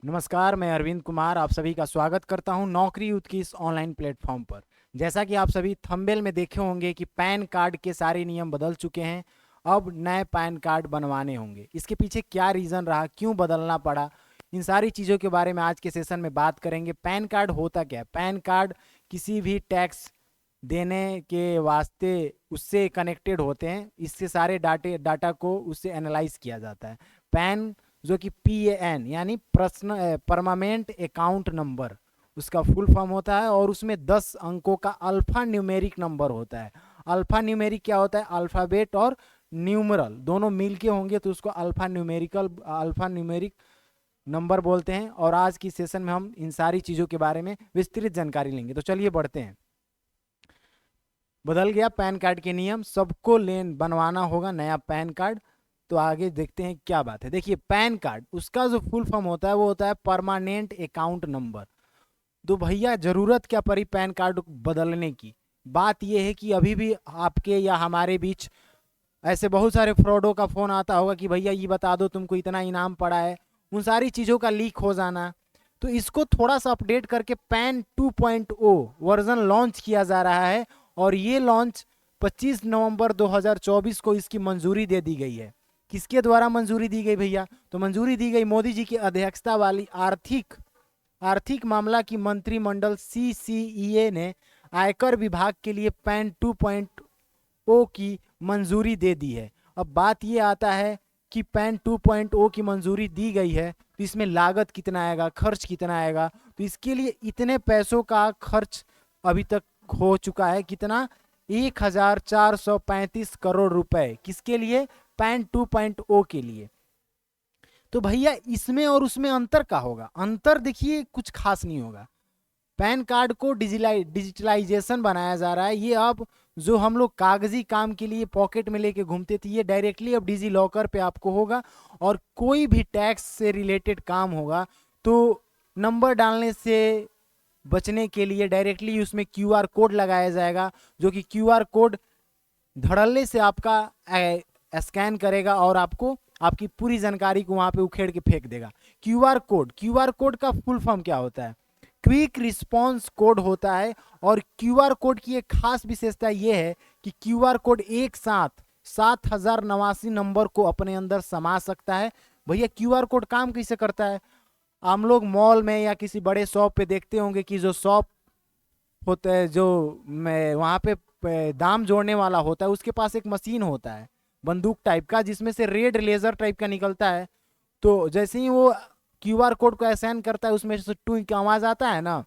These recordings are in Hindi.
नमस्कार, मैं अरविंद कुमार आप सभी का स्वागत करता हूं नौकरी यूथ की इस ऑनलाइन प्लेटफॉर्म पर। जैसा कि आप सभी थंबनेल में देखे होंगे कि पैन कार्ड के सारे नियम बदल चुके हैं। अब नए पैन कार्ड बनवाने होंगे। इसके पीछे क्या रीज़न रहा, क्यों बदलना पड़ा, इन सारी चीज़ों के बारे में आज के सेशन में बात करेंगे। पैन कार्ड होता क्या है? पैन कार्ड किसी भी टैक्स देने के वास्ते उससे कनेक्टेड होते हैं। इससे सारे डाटा को उससे एनालाइज किया जाता है। पैन जो कि PAN यानी परमानेंट अकाउंट नंबर उसका फुल फॉर्म होता है और उसमें 10 अंकों का अल्फा न्यूमेरिक नंबर होता है। अल्फा न्यूमेरिक क्या होता है? अल्फ़ाबेट और न्यूमरल दोनों मिलके होंगे तो उसको अल्फा न्यूमेरिक नंबर बोलते हैं। और आज की सेशन में हम इन सारी चीज़ों के बारे में विस्तृत जानकारी लेंगे। तो चलिए बढ़ते हैं। बदल गया पैन कार्ड के नियम, सबको बनवाना होगा नया पैन कार्ड। तो आगे देखते हैं क्या बात है। देखिए, पैन कार्ड उसका जो फुल फॉर्म होता है वो होता है परमानेंट अकाउंट नंबर। तो भैया जरूरत क्या पड़ी पैन कार्ड बदलने की? बात यह है कि अभी भी आपके या हमारे बीच ऐसे बहुत सारे फ्रॉडों का फोन आता होगा कि भैया ये बता दो तुमको इतना इनाम पड़ा है, उन सारी चीज़ों का लीक हो जाना। तो इसको थोड़ा सा अपडेट करके पैन 2.0 वर्जन लॉन्च किया जा रहा है और ये लॉन्च 25 नवंबर 2024 को इसकी मंजूरी दे दी गई है। किसके द्वारा मंजूरी दी गई भैया? तो मंजूरी दी गई मोदी जी की अध्यक्षता वाली आर्थिक मामला की मंत्रिमंडल CCEA ने आयकर विभाग के लिए पैन 2.0 की मंजूरी दे दी है। अब बात ये आता है कि पैन 2.0 की मंजूरी दी गई है तो इसमें लागत कितना आएगा, खर्च कितना आएगा? तो इसके लिए इतने पैसों का खर्च अभी तक हो चुका है। कितना? 1435 करोड़ रुपए। किसके लिए? पैन 2.0 के लिए। तो भैया इसमें और उसमें अंतर क्या होगा? अंतर देखिए कुछ खास नहीं होगा। पैन कार्ड को डिजिटलाइजेशन बनाया जा रहा है। ये अब जो हम लोग कागजी काम के लिए पॉकेट में लेके घूमते थे ये डायरेक्टली अब डिजी लॉकर पे आपको होगा। और कोई भी टैक्स से रिलेटेड काम होगा तो नंबर डालने से बचने के लिए डायरेक्टली उसमें QR कोड लगाया जाएगा, जो कि QR कोड धड़ल्ले से आपका स्कैन करेगा और आपको आपकी पूरी जानकारी को वहां पे उखेड़ के फेंक देगा। क्यूआर कोड का फुल फॉर्म क्या होता है? क्विक रिस्पॉन्स कोड होता है। और QR कोड की एक खास विशेषता यह है कि QR कोड एक साथ 7089 नंबर को अपने अंदर समा सकता है। भैया QR कोड काम कैसे करता है? हम लोग मॉल में या किसी बड़े शॉप पे देखते होंगे कि जो शॉप होता है, जो वहाँ पे दाम जोड़ने वाला होता है, उसके पास एक मशीन होता है बंदूक टाइप का जिसमें से रेड लेजर टाइप का निकलता है। तो जैसे ही वो QR कोड को स्कैन करता है उसमें से टू का आवाज आता है ना,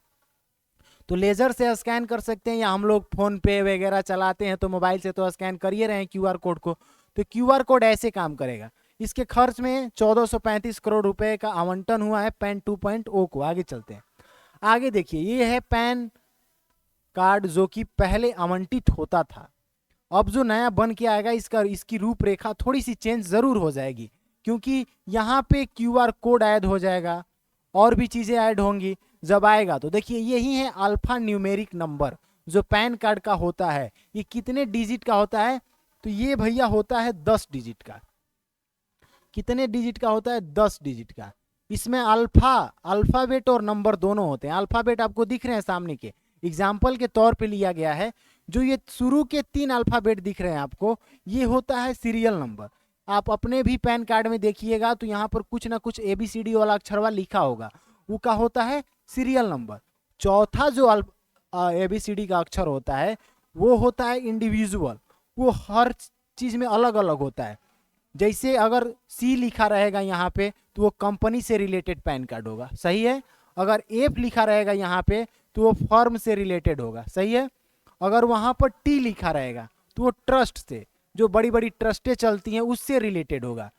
तो लेजर से स्कैन कर सकते हैं। या हम लोग फोन पे वगैरह चलाते हैं तो मोबाइल से तो स्कैन कर ही रहे हैं QR कोड को। तो QR कोड ऐसे काम करेगा। इसके खर्च में 1435 करोड़ रुपए का आवंटन हुआ है पैन 2.0 को। आगे चलते हैं। आगे देखिए, ये है पैन कार्ड जो कि पहले आवंटित होता था। अब जो नया बन के आएगा इसकी रूपरेखा थोड़ी सी चेंज जरूर हो जाएगी, क्योंकि यहाँ पे QR कोड ऐड हो जाएगा और भी चीजें ऐड होंगी। जब आएगा तो देखिए यही है अल्फा न्यूमेरिक नंबर जो पैन कार्ड का होता है। ये कितने डिजिट का होता है? तो ये भैया होता है 10 डिजिट का। कितने डिजिट का होता है? 10 डिजिट का। इसमें अल्फाबेट और नंबर दोनों होते हैं। अल्फाबेट आपको दिख रहे हैं सामने के, एग्जाम्पल के तौर पे लिया गया है। जो ये शुरू के 3 अल्फाबेट दिख रहे हैं आपको, ये होता है सीरियल नंबर। आप अपने भी पैन कार्ड में देखिएगा तो यहाँ पर कुछ ना कुछ ABCD वाला अक्षरवा लिखा होगा, वो का होता है सीरियल नंबर। चौथा जो ABCD का अक्षर होता है वो होता है इंडिविजुअल। वो हर चीज में अलग अलग होता है। जैसे अगर C लिखा रहेगा यहाँ पे तो वो कंपनी से रिलेटेड पैन कार्ड होगा, सही है। अगर F लिखा रहेगा यहाँ पे तो वो फर्म से रिलेटेड होगा, सही है। अगर वहां पर T लिखा रहेगा तो वो ट्रस्ट से, जो बड़ी बड़ी ट्रस्टें चलती हैं उससे रिलेटेड होगा।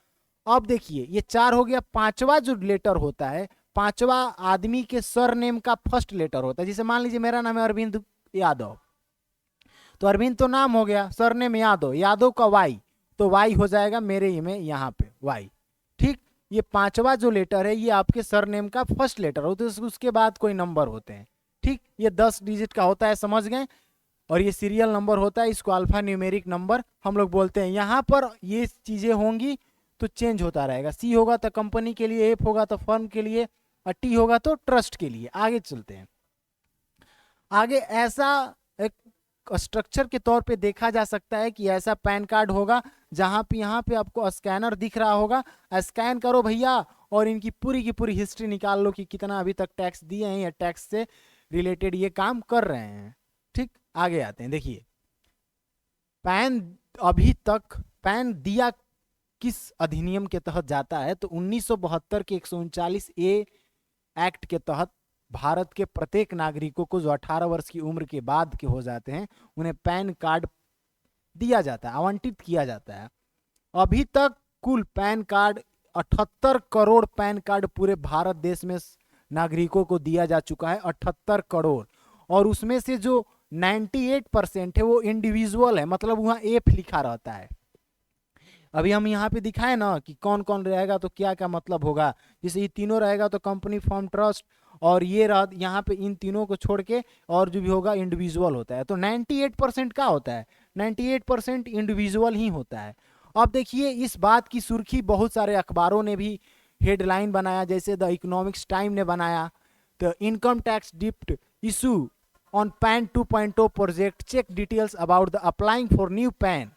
अब देखिए ये 4 हो गया। पांचवा जो लेटर होता है, पांचवा आदमी के सरनेम का फर्स्ट लेटर होता है। जैसे मान लीजिए मेरा नाम है अरविंद यादव, तो अरविंद तो नाम हो गया, सरनेम यादव का Y, तो Y हो जाएगा मेरे ही में यहाँ पे Y। ठीक, ये पांचवा जो लेटर है ये आपके सरनेम का फर्स्ट लेटर होता है, उसके बाद कोई नंबर होते हैं। ठीक, ये 10 डिजिट का होता है, समझ गए। और ये सीरियल नंबर होता है, इसको अल्फा न्यूमेरिक नंबर हम लोग बोलते हैं। यहाँ पर ये चीजें होंगी तो चेंज होता रहेगा। C होगा तो कंपनी के लिए, F होगा तो फर्म के लिए, और टी होगा तो ट्रस्ट के लिए। आगे चलते हैं। आगे ऐसा एक स्ट्रक्चर के तौर पे देखा जा सकता है कि ऐसा पैन कार्ड होगा जहां पे यहाँ पे आपको स्कैनर दिख रहा होगा, स्कैन करो भैया और इनकी पूरी की पूरी हिस्ट्री निकाल लो कि कितना अभी तक टैक्स दिए हैं या टैक्स से रिलेटेड ये काम कर रहे हैं। ठीक, आगे आते हैं। देखिए पैन अभी तक पैन दिया किस अधिनियम के तहत जाता है, तो 1972 के 139 ए एक्ट के तहत भारत के प्रत्येक नागरिकों को जो 18 वर्ष की उम्र के बाद के हो जाते हैं उन्हें पैन कार्ड दिया जाता है, आवंटित किया जाता है। अभी तक कुल pan card 78 crore pan card पूरे भारत देश में नागरिकों को दिया जा चुका है, 78 करोड़। और उसमें से जो 98% है वो इंडिविजुअल है, मतलब वहाँ एफ लिखा रहता है। अभी हम यहाँ पे दिखाए ना कि कौन कौन रहेगा तो क्या क्या मतलब होगा। जैसे ये तीनों रहेगा तो कंपनी फॉर्म ट्रस्ट, और ये रहा यहाँ पे इन तीनों को छोड़ के और जो भी होगा इंडिविजुअल होता है। तो 98% क्या होता है, 98% इंडिविजुअल ही होता है। अब देखिए इस बात की सुर्खी बहुत सारे अखबारों ने भी हेडलाइन बनाया, जैसे द इकोनॉमिक्स टाइम ने बनाया, the income tax dept issue on PAN 2.0 project, check details about the applying for new PAN.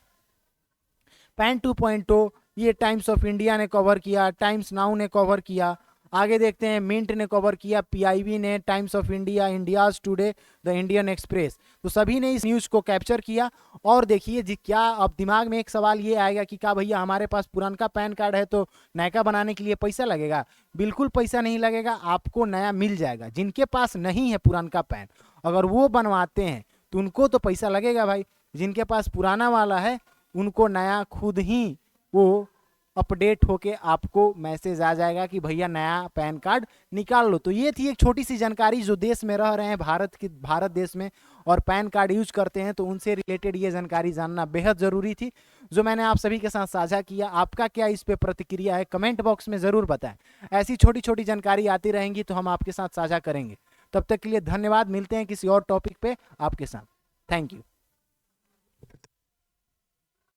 PAN 2.0 ये टाइम्स ऑफ इंडिया ने कवर किया, टाइम्स नाउ ने कवर किया। आगे देखते हैं मिंट ने कवर किया, पीआईबी ने, times of India, India's today, the Indian express. तो सभी ने इस न्यूज़ को कैप्चर किया। और देखिए जी क्या अब दिमाग में एक सवाल ये आएगा कि क्या भैया हमारे पास पुराना पैन कार्ड है तो नया बनाने के लिए पैसा लगेगा? बिल्कुल पैसा नहीं लगेगा, आपको नया मिल जाएगा। जिनके पास नहीं है पुराना पैन, अगर वो बनवाते हैं तो उनको तो पैसा लगेगा भाई। जिनके पास पुराना वाला है उनको नया खुद ही वो अपडेट होके आपको मैसेज आ जाएगा कि भैया नया पैन कार्ड निकाल लो। तो ये थी एक छोटी सी जानकारी, जो देश में रह रहे हैं भारत देश में और पैन कार्ड यूज करते हैं तो उनसे रिलेटेड ये जानकारी जानना बेहद ज़रूरी थी, जो मैंने आप सभी के साथ साझा किया। आपका क्या इस पे प्रतिक्रिया है, कमेंट बॉक्स में ज़रूर बताएं। ऐसी छोटी छोटी जानकारी आती रहेंगी तो हम आपके साथ साझा करेंगे। तब तक के लिए धन्यवाद, मिलते हैं किसी और टॉपिक पे आपके साथ। Thank you.